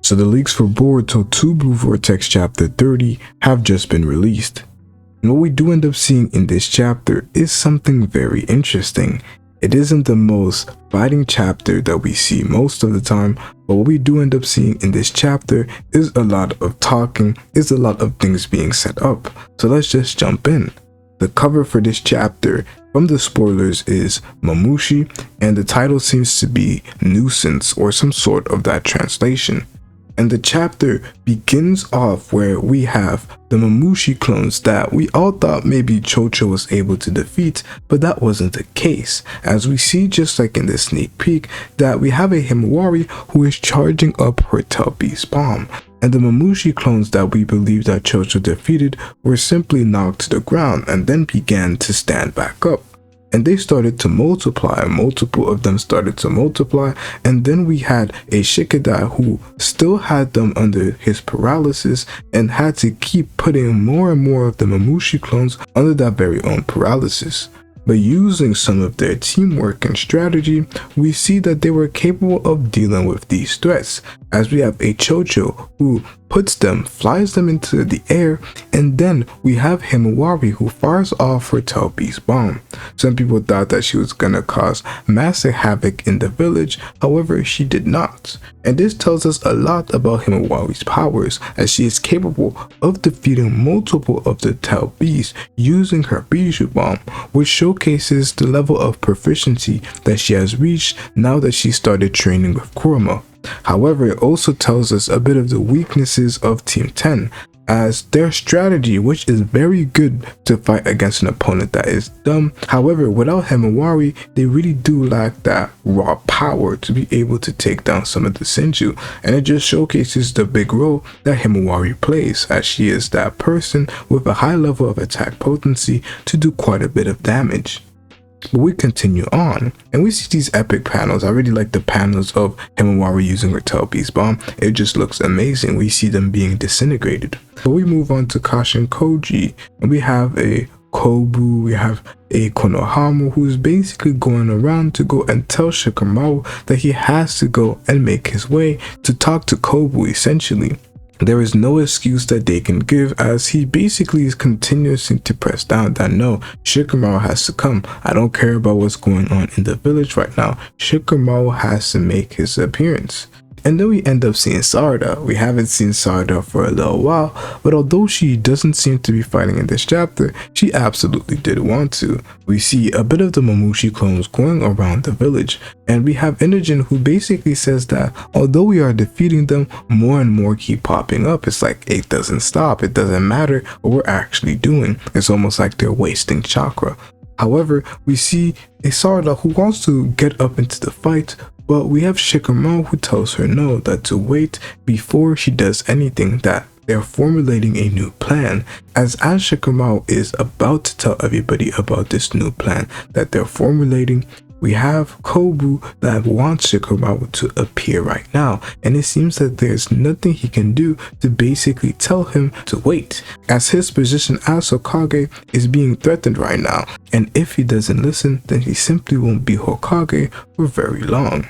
So the leaks for Boruto 2 Blue Vortex chapter 30 have just been released. And what we do end up seeing in this chapter is something very interesting. It isn't the most fighting chapter that we see most of the time, but what we do end up seeing in this chapter is a lot of talking, is a lot of things being set up. So let's just jump in. The cover for this chapter from the spoilers is Mamushi, and the title seems to be Nuisance or some sort of that translation. And the chapter begins off where we have the Mamushi clones that we all thought maybe Chocho was able to defeat, but that wasn't the case, as we see just like in the sneak peek that we have a Himawari who is charging up her Tail Beast bomb. And the Mamushi clones that we believe that Chocho defeated were simply knocked to the ground and then began to stand back up. And they started to multiply, multiple of them started to multiply, and then we had a Shikadai who still had them under his paralysis and had to keep putting more and more of the Mamushi clones under that very own paralysis. But using some of their teamwork and strategy, we see that they were capable of dealing with these threats, as we have a Chocho who flies them into the air, and then we have Himawari who fires off her Tail Beast bomb. Some people thought that she was gonna cause massive havoc in the village, however she did not. And this tells us a lot about Himawari's powers, as she is capable of defeating multiple of the Tail Beasts using her Bijou bomb, which showcases the level of proficiency that she has reached now that she started training with Kurama. However, it also tells us a bit of the weaknesses of Team 10, as their strategy, which is very good to fight against an opponent that is dumb. However, without Himawari, they really do lack that raw power to be able to take down some of the Senju, and it just showcases the big role that Himawari plays, as she is that person with a high level of attack potency to do quite a bit of damage. But we continue on, and we see these epic panels. I really like the panels of Himawari using her Tail Beast bomb. It just looks amazing. We see them being disintegrated. But we move on to Kashin Koji, and we have a Kobu, we have a Konohama who is basically going around to go and tell Shikamaru that he has to go and make his way to talk to Kobu essentially. There is no excuse that they can give, as he basically is continuously to press down that no, Shikamaru has to come. I don't care about what's going on in the village right now. Shikamaru has to make his appearance. And then we end up seeing Sarada. We haven't seen Sarada for a little while, but although she doesn't seem to be fighting in this chapter, she absolutely did want to. We see a bit of the Mamushi clones going around the village, and we have Inojin who basically says that although we are defeating them, more and more keep popping up. It's like it doesn't stop, it doesn't matter what we're actually doing. It's almost like they're wasting chakra. However, we see a Sarada who wants to get up into the fight, but we have Shikamaru who tells her no, that to wait before she does anything, that they're formulating a new plan. As Shikamaru is about to tell everybody about this new plan that they're formulating, we have Kobu that wants Shikamaru to appear right now, and it seems that there's nothing he can do to basically tell him to wait, as his position as Hokage is being threatened right now, and if he doesn't listen, then he simply won't be Hokage for very long.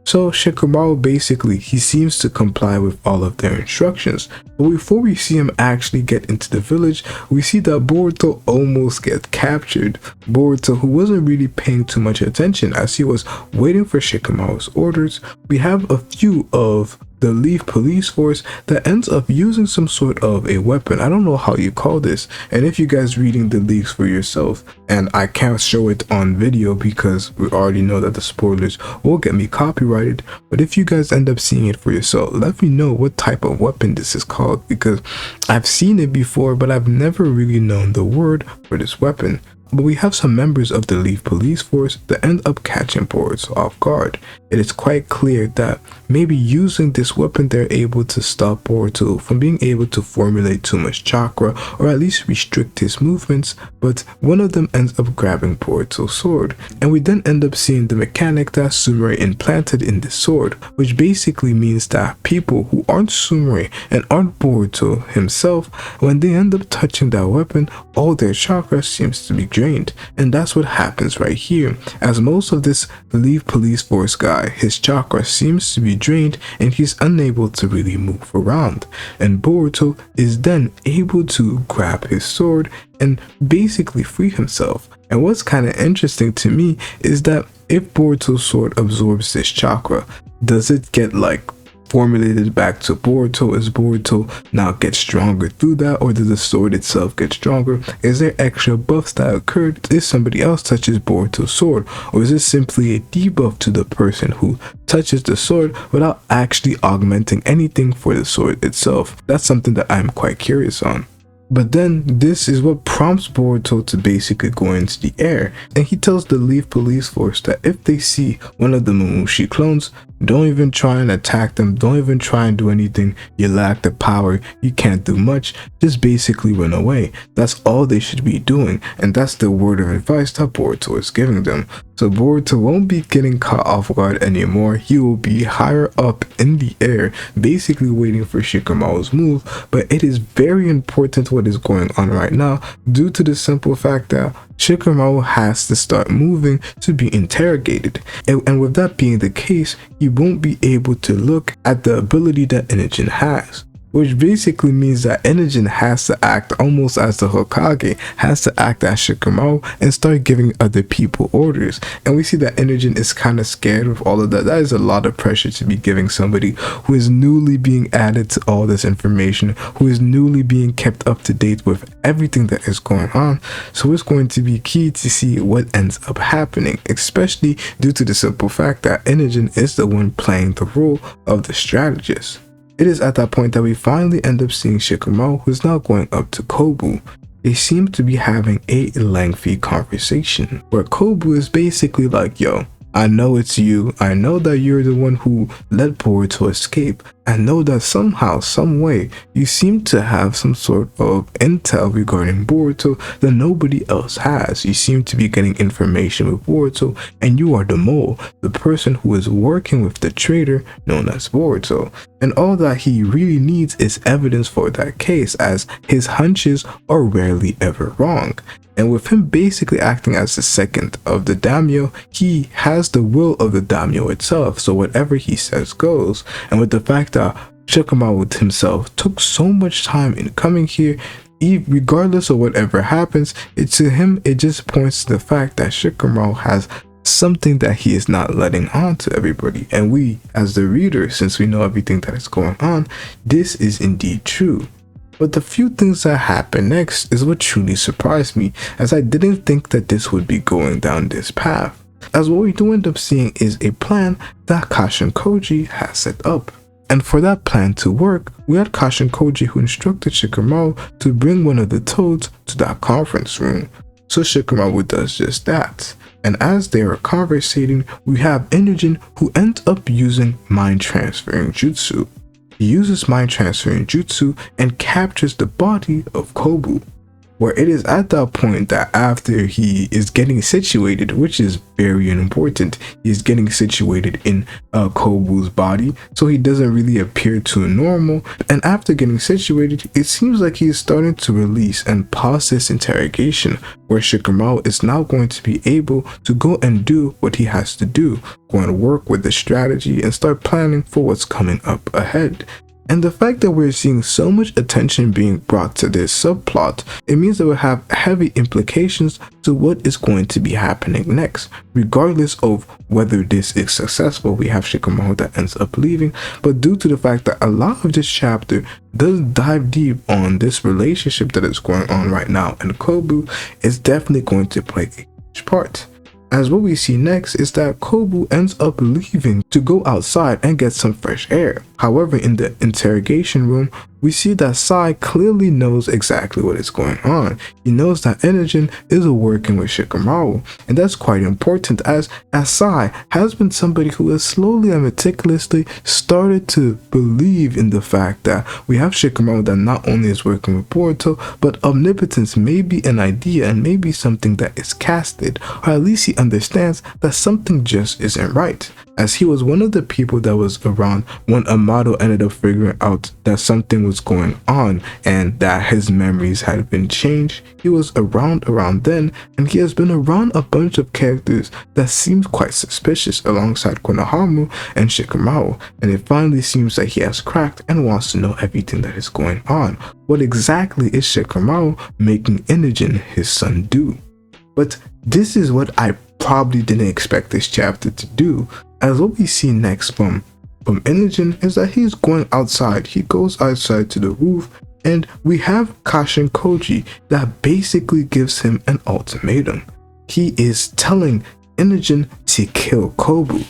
So Shikamaru basically, he seems to comply with all of their instructions, but before we see him actually get into the village, we see that Boruto almost gets captured. Boruto, who wasn't really paying too much attention as he was waiting for Shikamaru's orders, we have a few of the Leaf police force that ends up using some sort of a weapon. I don't know how you call this, and if you guys reading the leaks for yourself, and I can't show it on video because we already know that the spoilers will get me copyrighted, but if you guys end up seeing it for yourself, let me know what type of weapon this is called, because I've seen it before but I've never really known the word for this weapon. But we have some members of the Leaf police force that end up catching Boruto off guard. It is quite clear that maybe using this weapon they're able to stop Boruto from being able to formulate too much chakra, or at least restrict his movements, but one of them ends up grabbing Boruto's sword, and we then end up seeing the mechanic that Sumire implanted in the sword, which basically means that people who aren't Sumire and aren't Boruto himself, when they end up touching that weapon, all their chakra seems to be drained. And that's what happens right here, as most of this Leaf police force guy Sai, his chakra seems to be drained and he's unable to really move around. And Boruto is then able to grab his sword and basically free himself. And what's kind of interesting to me is that if Boruto's sword absorbs this chakra, does it get like formulated back to Boruto? Is Boruto now get stronger through that, or does the sword itself get stronger? Is there extra buffs that occurred if somebody else touches Boruto's sword, or is it simply a debuff to the person who touches the sword without actually augmenting anything for the sword itself? That's something that I'm quite curious on. But then this is what prompts Boruto to basically go into the air, and he tells the Leaf police force that if they see one of the Mamushi clones, don't even try and attack them, don't even try and do anything, you lack the power, you can't do much, just basically run away. That's all they should be doing, and that's the word of advice that Boruto is giving them. So Boruto won't be getting caught off guard anymore, he will be higher up in the air, basically waiting for Shikamaru's move. But it is very important what is going on right now, due to the simple fact that Shikamaru has to start moving to be interrogated, and with that being the case, he won't be able to look at the ability that Inojin has, which basically means that Inojin has to act almost as the Hokage, has to act as Shikamaru and start giving other people orders. And we see that Inojin is kind of scared of all of that. That is a lot of pressure to be giving somebody who is newly being added to all this information, who is newly being kept up to date with everything that is going on. So it's going to be key to see what ends up happening, especially due to the simple fact that Inojin is the one playing the role of the strategist. It is at that point that we finally end up seeing Shikamaru, who's now going up to Kobu. They seem to be having a lengthy conversation where Kobu is basically like, yo, I know it's you, I know that you're the one who let Boruto escape, I know that somehow, some way, you seem to have some sort of intel regarding Boruto that nobody else has. You seem to be getting information with Boruto, and you are the mole, the person who is working with the traitor known as Boruto. And all that he really needs is evidence for that case, as his hunches are rarely ever wrong. And with him basically acting as the second of the daimyo, he has the will of the daimyo itself, so whatever he says goes. And with the fact that Shikamaru himself took so much time in coming here, regardless of whatever happens, to him it just points to the fact that Shikamaru has something that he is not letting on to everybody. And we, as the reader, since we know everything that is going on, this is indeed true. But the few things that happen next is what truly surprised me, as I didn't think that this would be going down this path. As what we do end up seeing is a plan that Kashin Koji has set up. And for that plan to work, we had Kashin Koji who instructed Shikamaru to bring one of the toads to that conference room. So Shikamaru does just that. And as they are conversating, we have Inojin who ends up using mind transferring jutsu. He uses mind transferring jutsu and captures the body of Kobu, where it is at that point that after he is getting situated, which is very important, he's getting situated in Kobu's body, so he doesn't really appear too normal. And after getting situated, it seems like he is starting to release and pause this interrogation, where Shikamaru is now going to be able to go and do what he has to do, go and work with the strategy and start planning for what's coming up ahead. And the fact that we're seeing so much attention being brought to this subplot, it means that we'll have heavy implications to what is going to be happening next. Regardless of whether this is successful, we have Shikamaru that ends up leaving, but due to the fact that a lot of this chapter does dive deep on this relationship that is going on right now, and Kobu is definitely going to play a huge part. As what we see next is that Kobu ends up leaving to go outside and get some fresh air. However, in the interrogation room, we see that Sai clearly knows exactly what is going on. He knows that Inojin is working with Shikamaru, and that's quite important as Sai has been somebody who has slowly and meticulously started to believe in the fact that we have Shikamaru that not only is working with Boruto, but omnipotence may be an idea and maybe something that is casted, or at least he understands that something just isn't right. as he was one of the people that was around when Amato ended up figuring out that something was going on and that his memories had been changed. He was around then, and he has been around a bunch of characters that seems quite suspicious alongside Konohamaru and Shikamaru, and it finally seems that he has cracked and wants to know everything that is going on. What exactly is Shikamaru making Inojin, his son, do? But this is what I probably didn't expect this chapter to do, as what we see next from Inojin is that he's going outside. He goes outside to the roof, and we have Kashin Koji that basically gives him an ultimatum. He is telling Inojin to kill Kobu,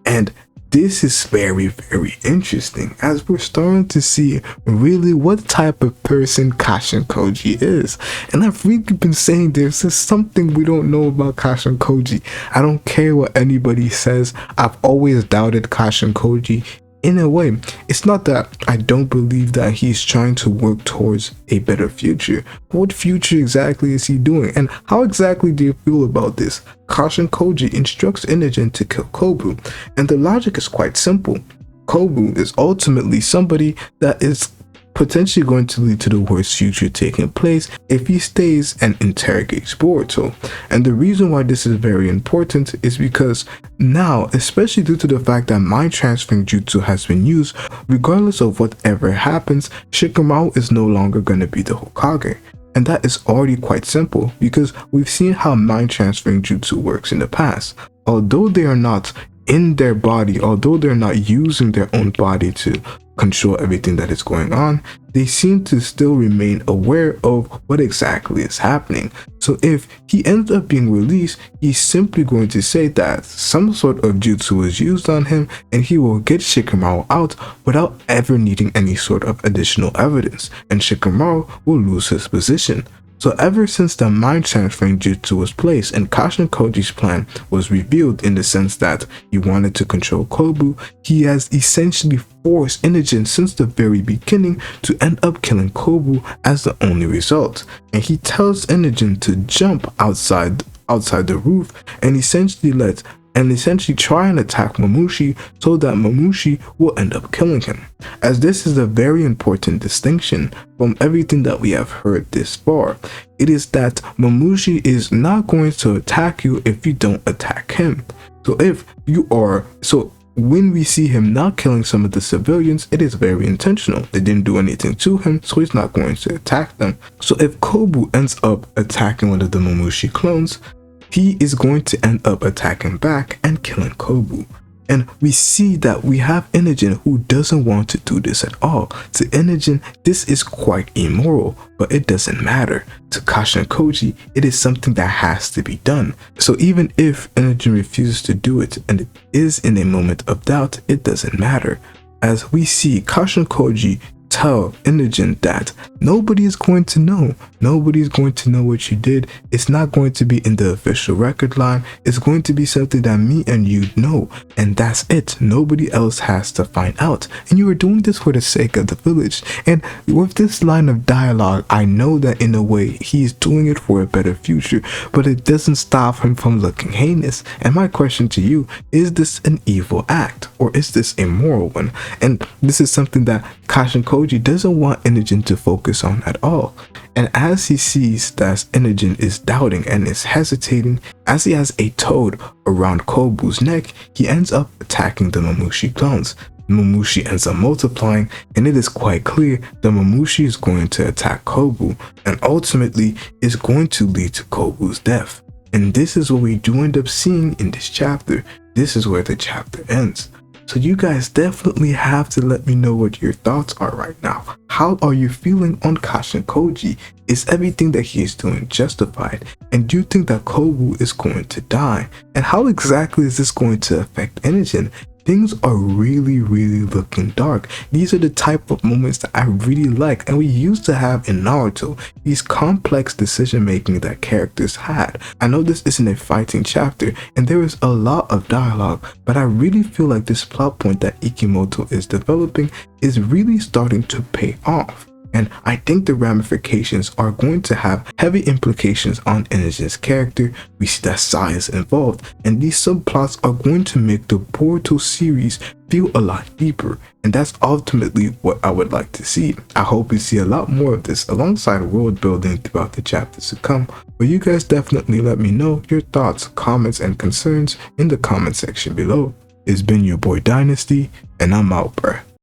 and this is very, very interesting, as we're starting to see really what type of person Kashin Koji is. And I've really been saying there's just something we don't know about Kashin Koji. I don't care what anybody says, I've always doubted Kashin Koji. In a way, it's not that I don't believe that he's trying to work towards a better future. What future exactly is he doing, and how exactly do you feel about this? Kashin Koji instructs Inojin to kill Kobu, and the logic is quite simple. Kobu is ultimately somebody that is potentially going to lead to the worst future taking place if he stays and interrogates Boruto. And the reason why this is very important is because now, especially due to the fact that mind transferring jutsu has been used, regardless of whatever happens, Shikamaru is no longer going to be the Hokage. And that is already quite simple because we've seen how mind transferring jutsu works in the past. Although they are not in their body, although they're not using their own body to control everything that is going on, they seem to still remain aware of what exactly is happening. So if he ends up being released, he's simply going to say that some sort of jutsu was used on him, and he will get Shikamaru out without ever needing any sort of additional evidence, and Shikamaru will lose his position. So ever since the mind transferring jutsu was placed and Kashin Koji's plan was revealed in the sense that he wanted to control Kobu, he has essentially forced Inojin since the very beginning to end up killing Kobu as the only result. And he tells Inojin to jump outside the roof and essentially try and attack Mamushi so that Mamushi will end up killing him. As this is a very important distinction from everything that we have heard this far. It is that Mamushi is not going to attack you if you don't attack him. So when we see him not killing some of the civilians, it is very intentional. They didn't do anything to him, so he's not going to attack them. So if Kobu ends up attacking one of the Mamushi clones, he is going to end up attacking back and killing Kobu. And we see that we have Inojin who doesn't want to do this at all. To Inojin, this is quite immoral, but it doesn't matter. To Kashin Koji, it is something that has to be done. So even if Inojin refuses to do it and it is in a moment of doubt, it doesn't matter. As we see Kashin Koji tell Inojin that nobody is going to know. Nobody's going to know what you did. It's not going to be in the official record line. It's going to be something that me and you know, and that's it. Nobody else has to find out. And you were doing this for the sake of the village. And with this line of dialogue, I know that in a way he's doing it for a better future, but it doesn't stop him from looking heinous. And my question to you, is this an evil act or is this a moral one? And this is something that Kashin Koji doesn't want Inojin to focus on at all. And as he sees that Inojin is doubting and is hesitating, as he has a toad around Kobu's neck, he ends up attacking the Mamushi clones. Mamushi ends up multiplying, and it is quite clear that Mamushi is going to attack Kobu and ultimately is going to lead to Kobu's death. And this is what we do end up seeing in this chapter. This is where the chapter ends. So you guys definitely have to let me know what your thoughts are right now. How are you feeling on Kashin Koji? Is everything that he is doing justified? And do you think that Kobu is going to die? And how exactly is this going to affect Inojin? Things are really looking dark. These are the type of moments that I really like and we used to have in Naruto. These complex decision making that characters had. I know this isn't a fighting chapter and there is a lot of dialogue, but I really feel like this plot point that Ikimoto is developing is really starting to pay off. And I think the ramifications are going to have heavy implications on Inojin's character. We see that Sai is involved, and these subplots are going to make the Boruto series feel a lot deeper, and that's ultimately what I would like to see. I hope we see a lot more of this alongside world building throughout the chapters to come, but you guys definitely let me know your thoughts, comments, and concerns in the comment section below. It's been your boy Dynasty, and I'm out, bruh.